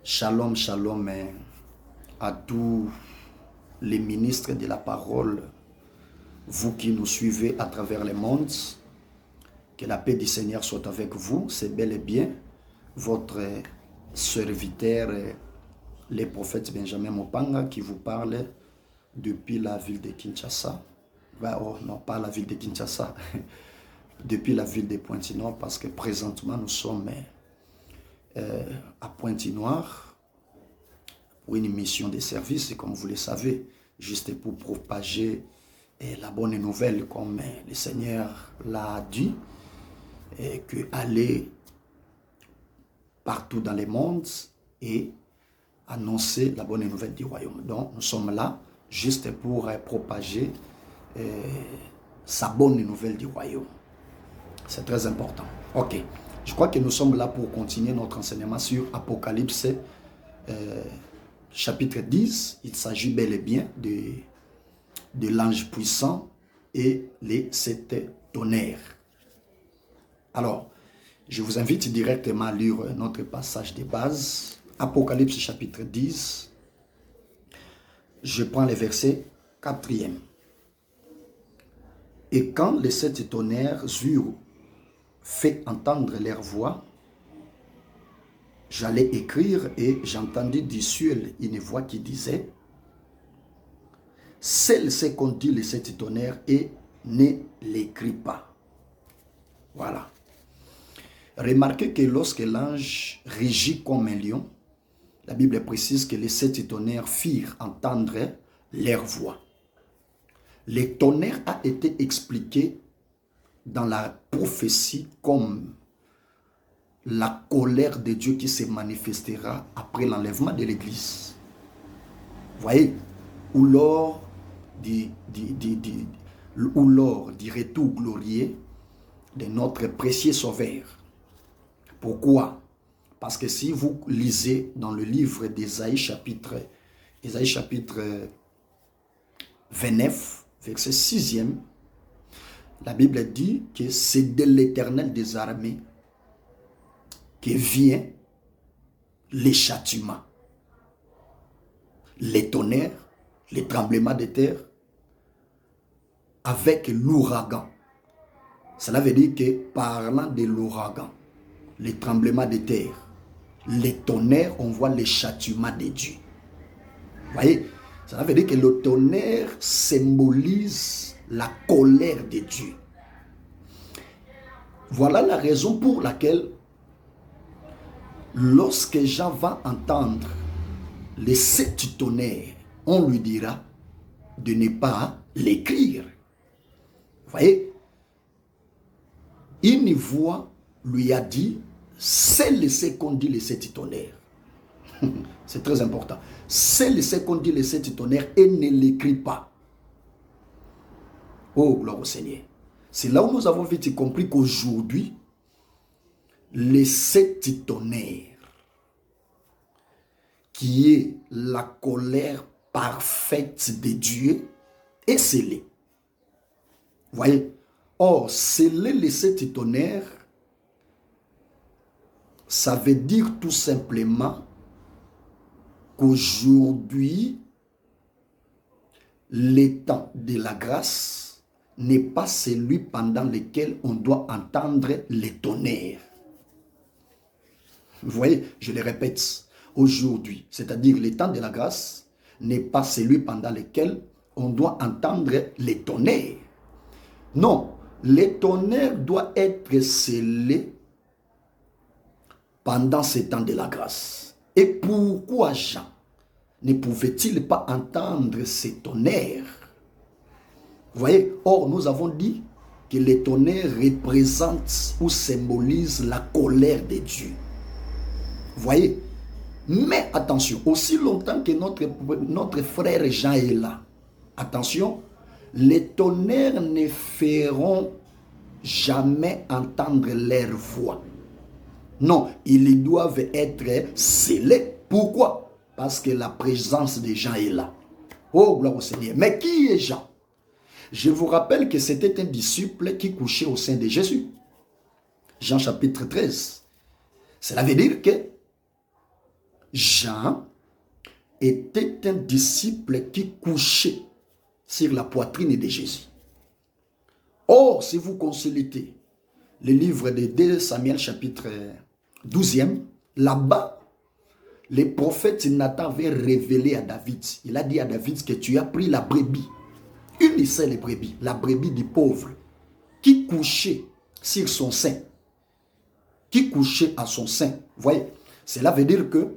Shalom, shalom à tous les ministres de la parole, vous qui nous suivez à travers le monde. Que la paix du Seigneur soit avec vous. C'est bel et bien votre serviteur, le prophète Benjamin Mopanga, qui vous parle depuis la ville de Kinshasa. Oh non, pas la ville de Kinshasa, depuis la ville de Pointe-Noire, parce que présentement nous sommes à Pointe-Noire pour une mission de service, comme vous le savez, juste pour propager la bonne nouvelle, comme le Seigneur l'a dit, et que aller partout dans le monde et annoncer la bonne nouvelle du royaume. Donc nous sommes là juste pour propager sa bonne nouvelle du royaume. C'est très important. Ok. Je crois que nous sommes là pour continuer notre enseignement sur Apocalypse chapitre 10. Il s'agit bel et bien de l'ange puissant et les 7 tonnerres. Alors, je vous invite directement à lire notre passage de base. Apocalypse chapitre 10. Je prends le verset 4e. Et quand les 7 tonnerres eurent fait entendre leur voix, j'allais écrire et j'entendis du ciel une voix qui disait: celle-ci qu'on dit les 7 tonnerres et ne l'écrit pas. Voilà. Remarquez que lorsque l'ange rugit comme un lion, la Bible précise que les 7 tonnerres firent entendre leur voix. Les tonnerres a été expliqué dans la prophétie comme la colère de Dieu qui se manifestera après l'enlèvement de l'Église. Vous voyez, ou lors du retour glorieux de notre précieux Sauveur. Pourquoi? Parce que si vous lisez dans le livre d'Ésaïe chapitre 29, verset 6e, la Bible dit que c'est de l'Éternel des armées que vient les châtiments, les tonnerres, les tremblements de terre, avec l'ouragan. Cela veut dire que parlant de l'ouragan, les tremblements de terre, les tonnerres, on voit les châtiments de Dieu. Vous voyez, cela veut dire que le tonnerre symbolise la colère de Dieu. Voilà la raison pour laquelle lorsque Jean va entendre les 7 tonnerres, on lui dira de ne pas l'écrire. Vous voyez, une voix lui a dit: celle-ci qu'on dit les 7 tonnerres. C'est très important. Celle-ci qu'on dit les 7 tonnerres et ne l'écrit pas. Oh, gloire au Seigneur. C'est là où nous avons vite compris qu'aujourd'hui, les 7 tonnerres, qui est la colère parfaite de Dieu, est scellée. Vous voyez? Or, sceller les 7 tonnerres, ça veut dire tout simplement qu'aujourd'hui, le temps de la grâce n'est pas celui pendant lequel on doit entendre les tonnerres. Vous voyez, je le répète, aujourd'hui, c'est-à-dire le temps de la grâce n'est pas celui pendant lequel on doit entendre les tonnerres. Non, les tonnerres doivent être scellés pendant ce temps de la grâce. Et pourquoi Jean ne pouvait-il pas entendre ces tonnerres? Vous voyez, or nous avons dit que les tonnerres représentent ou symbolisent la colère de Dieu. Vous voyez, mais attention, aussi longtemps que notre frère Jean est là, attention, les tonnerres ne feront jamais entendre leur voix. Non, ils doivent être scellés. Pourquoi? Parce que la présence de Jean est là. Oh, gloire au Seigneur. Mais qui est Jean? Je vous rappelle que c'était un disciple qui couchait au sein de Jésus. Jean chapitre 13. Cela veut dire que Jean était un disciple qui couchait sur la poitrine de Jésus. Or, si vous consultez le livre de 2 Samuel chapitre 12e, là-bas, le prophète Nathan avait révélé à David, il a dit à David que tu as pris la brebis, une seule brebis, la brebis du pauvre, qui couchait sur son sein, qui couchait à son sein. Vous voyez, cela veut dire que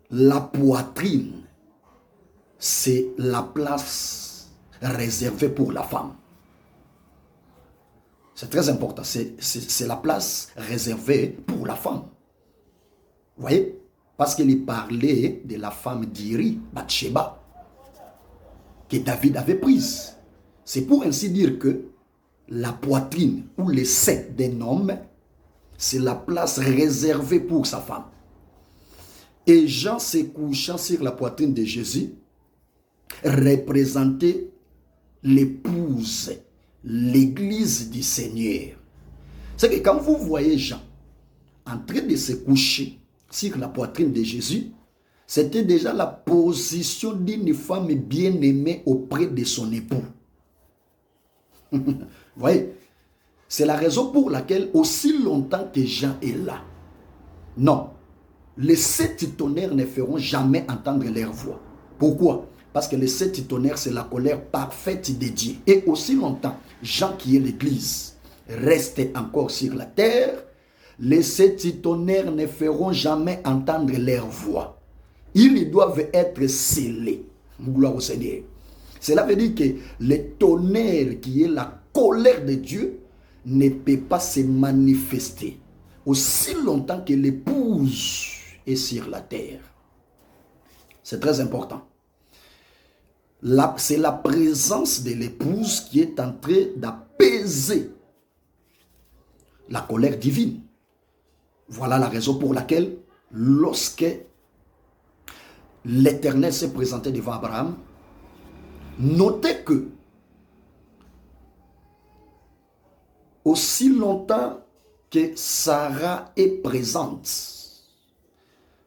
la poitrine, c'est la place réservée pour la femme. C'est très important. C'est la place réservée pour la femme. Vous voyez? Parce qu'il parlait de la femme d'Iri, Bathsheba, que David avait prise. C'est pour ainsi dire que la poitrine ou le sein d'un homme, c'est la place réservée pour sa femme. Et Jean se couchant sur la poitrine de Jésus représentait l'épouse, l'église du Seigneur. C'est que quand vous voyez Jean en train de se coucher sur la poitrine de Jésus, c'était déjà la position d'une femme bien-aimée auprès de son époux. Vous voyez, c'est la raison pour laquelle aussi longtemps que Jean est là, non, les 7 tonnerres ne feront jamais entendre leur voix. Pourquoi? Parce que les 7 tonnerres, c'est la colère parfaite de Dieu. Et aussi longtemps, Jean qui est l'église, reste encore sur la terre, les 7 tonnerres ne feront jamais entendre leur voix. Ils doivent être scellés. Gloire au Seigneur. Cela veut dire que le tonnerre qui est la colère de Dieu ne peut pas se manifester aussi longtemps que l'épouse est sur la terre. C'est très important. C'est la présence de l'épouse qui est en train d'apaiser la colère divine. Voilà la raison pour laquelle, lorsque l'Éternel s'est présenté devant Abraham, notez que aussi longtemps que Sarah est présente,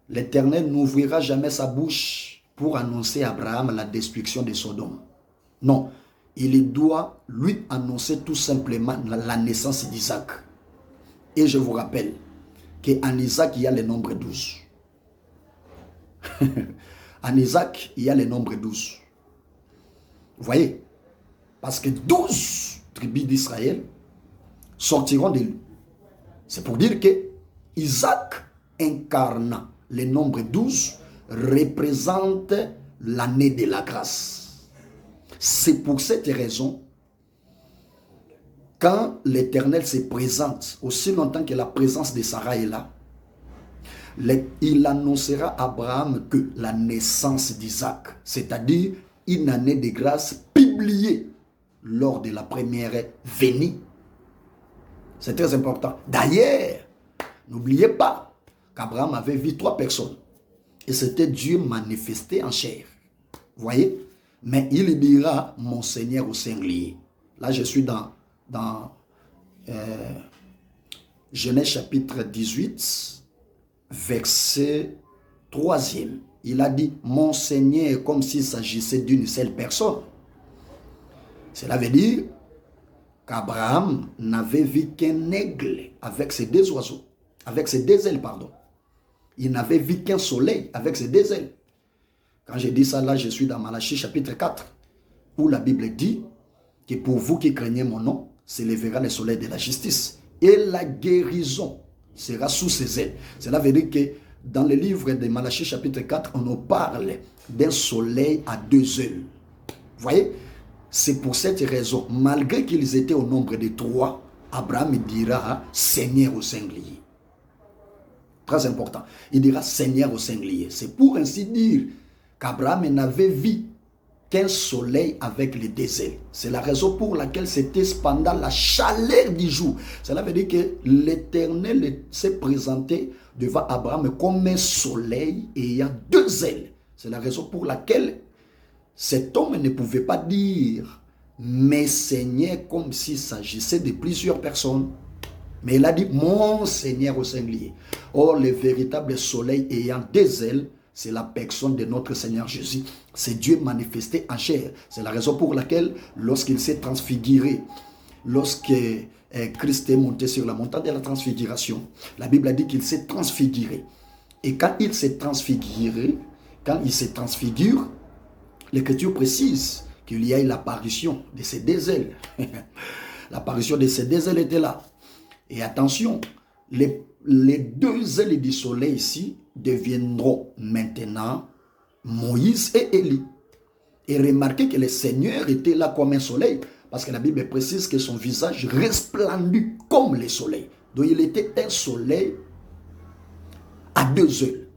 l'Éternel n'ouvrira jamais sa bouche pour annoncer à Abraham la destruction de Sodome. Non, il doit lui annoncer tout simplement la naissance d'Isaac. Et je vous rappelle qu'en Isaac, il y a le nombre 12. En Isaac, il y a le nombre 12. Vous voyez? Parce que 12 tribus d'Israël sortiront de lui. C'est pour dire que Isaac incarnant le nombre 12 représente l'année de la grâce. C'est pour cette raison, quand l'Éternel se présente, aussi longtemps que la présence de Sarah est là, il annoncera à Abraham que la naissance d'Isaac, c'est-à-dire une année de grâce publiée lors de la première venue. C'est très important. D'ailleurs, n'oubliez pas qu'Abraham avait vu 3 personnes. Et c'était Dieu manifesté en chair. Vous voyez? Mais il dira, mon Seigneur au sanglier. Là, je suis dans Genèse chapitre 18, verset 3e. Il a dit, mon Seigneur, comme s'il s'agissait d'une seule personne. Cela veut dire qu'Abraham n'avait vu qu'un aigle avec ses 2 oiseaux, avec ses 2 ailes, pardon. Il n'avait vu qu'un soleil avec ses 2 ailes. Quand je dis ça, là, je suis dans Malachie chapitre 4, où la Bible dit que pour vous qui craignez mon nom, s'élèvera le soleil de la justice. Et la guérison sera sous ses ailes. Cela veut dire que dans le livre de Malachie chapitre 4, on nous parle d'un soleil à 2 ailes. Vous voyez? C'est pour cette raison, malgré qu'ils étaient au nombre de 3, Abraham dira Seigneur au sanglier. Très important. Il dira Seigneur au sanglier. C'est pour ainsi dire qu'Abraham n'avait vu qu'un soleil avec les 2 ailes. C'est la raison pour laquelle c'était pendant la chaleur du jour. Cela veut dire que l'Éternel s'est présenté devant Abraham comme un soleil ayant 2 ailes. C'est la raison pour laquelle cet homme ne pouvait pas dire « Mes Seigneurs » comme s'il s'agissait de plusieurs personnes. Mais il a dit, mon Seigneur au singulier. Or, le véritable soleil ayant des ailes, c'est la personne de notre Seigneur Jésus. C'est Dieu manifesté en chair. C'est la raison pour laquelle, lorsqu'il s'est transfiguré, lorsque Christ est monté sur la montagne de la transfiguration, la Bible a dit qu'il s'est transfiguré. Et quand il s'est transfiguré, quand il se transfigure, l'Écriture précise qu'il y a eu l'apparition de ces deux ailes. L'apparition de ces deux ailes était là. Et attention, les deux ailes du soleil ici deviendront maintenant Moïse et Élie. Et remarquez que le Seigneur était là comme un soleil, parce que la Bible précise que son visage resplendit comme le soleil. Donc il était un soleil à deux ailes.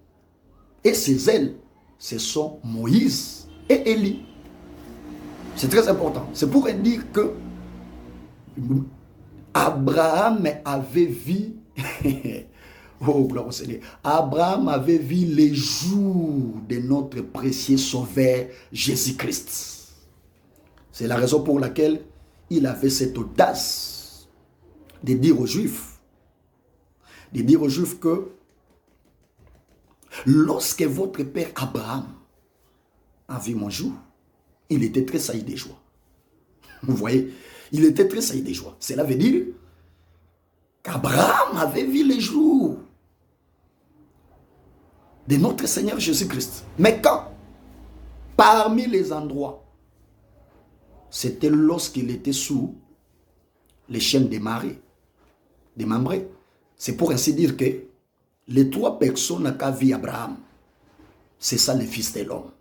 Et ces ailes, ce sont Moïse et Élie. C'est très important. C'est pour dire que Abraham avait vu, oh gloire au Seigneur, Abraham avait vu les jours de notre précieux Sauveur Jésus-Christ. C'est la raison pour laquelle il avait cette audace de dire aux Juifs que lorsque votre père Abraham a vu mon jour, il était très sailli de joie. Vous voyez, il était très sailli de joie. Cela veut dire qu'Abraham avait vu les jours de notre Seigneur Jésus-Christ. Mais quand, parmi les endroits, c'était lorsqu'il était sous les chaînes des marées, des Mambré. C'est pour ainsi dire que les trois personnes qu'a vu Abraham, c'est ça le Fils de l'homme.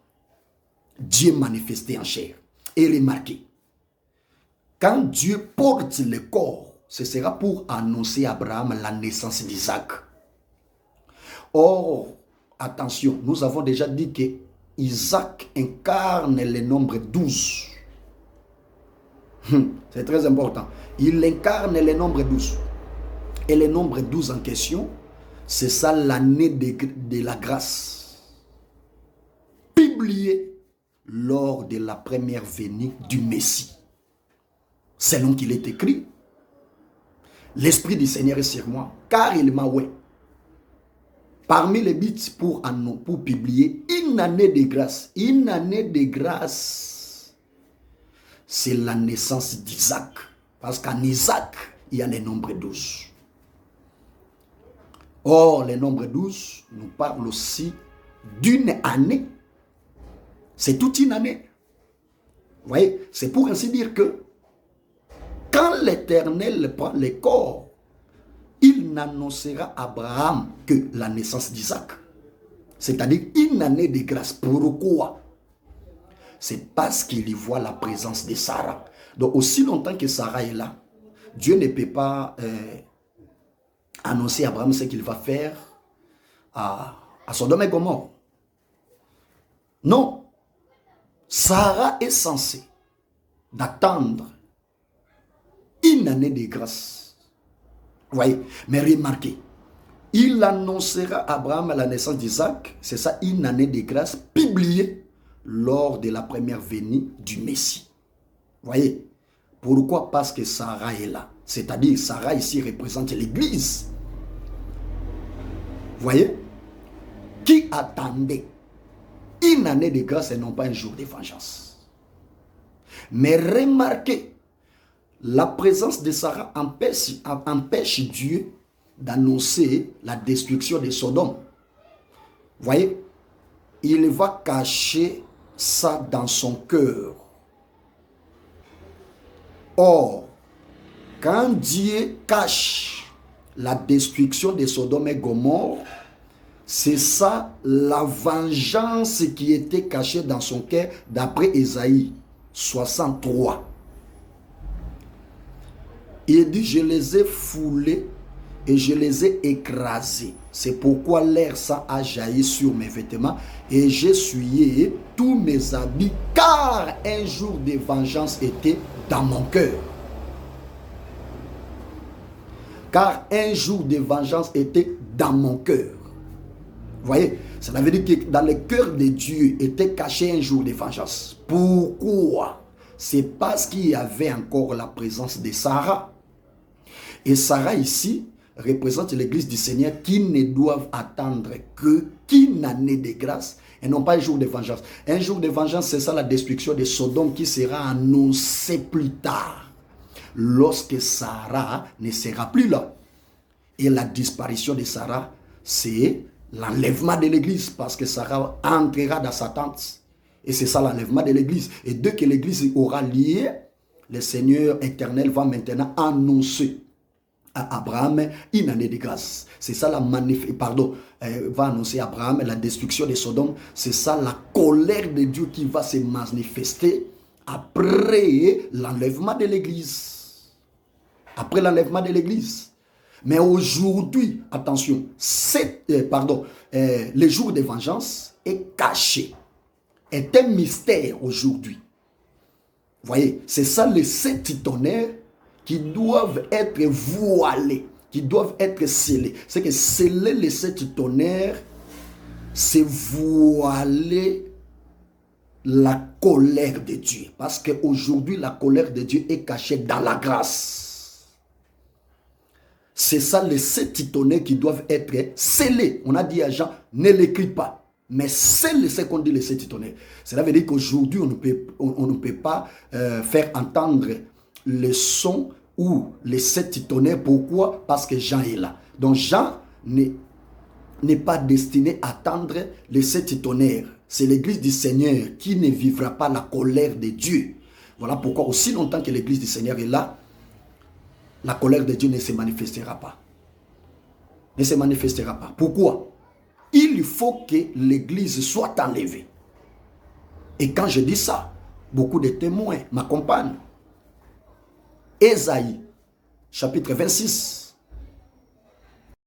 Dieu manifesté en chair. Et remarquez, quand Dieu porte le corps, ce sera pour annoncer à Abraham la naissance d'Isaac. Or, attention, nous avons déjà dit que Isaac incarne le nombre 12. C'est très important. Il incarne le nombre 12. Et le nombre 12 en question, c'est ça l'année de la grâce. Publié lors de la première venue du Messie. Selon qu'il est écrit, l'Esprit du Seigneur est sur moi, car il m'a oué. Parmi les bits pour publier une année de grâce. Une année de grâce, c'est la naissance d'Isaac. Parce qu'en Isaac, il y a le nombre 12. Or, le nombre 12 nous parle aussi d'une année. C'est toute une année. Vous voyez, c'est pour ainsi dire que quand l'Éternel prend le corps, il n'annoncera à Abraham que la naissance d'Isaac. C'est-à-dire une année de grâce. Pourquoi? C'est parce qu'il y voit la présence de Sarah. Donc aussi longtemps que Sarah est là, Dieu ne peut pas annoncer à Abraham ce qu'il va faire à Sodome et Gomorrhe. Non. Sarah est censée d'attendre une année de grâce. Vous voyez? Mais remarquez, il annoncera à Abraham la naissance d'Isaac, c'est ça, une année de grâce publiée lors de la première venue du Messie. Vous voyez? Pourquoi? Parce que Sarah est là. C'est-à-dire, Sarah ici représente l'Église. Vous voyez? Qui attendait une année de grâce et non pas un jour de vengeance. Mais remarquez, la présence de Sarah empêche Dieu d'annoncer la destruction de Sodome. Vous voyez? Il va cacher ça dans son cœur. Or, quand Dieu cache la destruction de Sodome et Gomorrhe, c'est ça la vengeance qui était cachée dans son cœur d'après Ésaïe 63. Il dit, je les ai foulés et je les ai écrasés. C'est pourquoi l'air sang a jailli sur mes vêtements et j'ai essuyé tous mes habits, car un jour de vengeance était dans mon cœur. Car un jour de vengeance était dans mon cœur. Vous voyez, cela veut dire que dans le cœur de Dieu était caché un jour de vengeance. Pourquoi? C'est parce qu'il y avait encore la présence de Sarah. Et Sarah ici représente l'église du Seigneur qui ne doivent attendre qu'une année de grâce et non pas un jour de vengeance. Un jour de vengeance, c'est ça la destruction de Sodome qui sera annoncée plus tard, lorsque Sarah ne sera plus là. Et la disparition de Sarah, c'est l'enlèvement de l'église, parce que Sarah entrera dans sa tente. Et c'est ça l'enlèvement de l'église. Et dès que l'église aura lié, le Seigneur éternel va maintenant annoncer à Abraham une année de grâce. C'est ça la va annoncer à Abraham la destruction de Sodome. C'est ça la colère de Dieu qui va se manifester après l'enlèvement de l'église. Après l'enlèvement de l'église. Mais aujourd'hui, attention, le jour de vengeance est caché, est un mystère aujourd'hui. Vous voyez, c'est ça les 7 tonnerres qui doivent être voilés, qui doivent être scellés. C'est que sceller les 7 tonnerres, c'est voiler la colère de Dieu. Parce qu'aujourd'hui, la colère de Dieu est cachée dans la grâce. C'est ça les 7 tonnerres qui doivent être scellés. On a dit à Jean, ne l'écris pas, mais scelle ce qu'on dit les 7 tonnerres. Cela veut dire qu'aujourd'hui, on ne peut pas faire entendre le son ou les 7 tonnerres. Pourquoi? Parce que Jean est là. Donc Jean n'est pas destiné à attendre les 7 tonnerres. C'est l'église du Seigneur qui ne vivra pas la colère de Dieu. Voilà pourquoi aussi longtemps que l'église du Seigneur est là, la colère de Dieu ne se manifestera pas. Ne se manifestera pas. Pourquoi? Il faut que l'église soit enlevée. Et quand je dis ça, beaucoup de témoins m'accompagnent. Ésaïe, chapitre 26.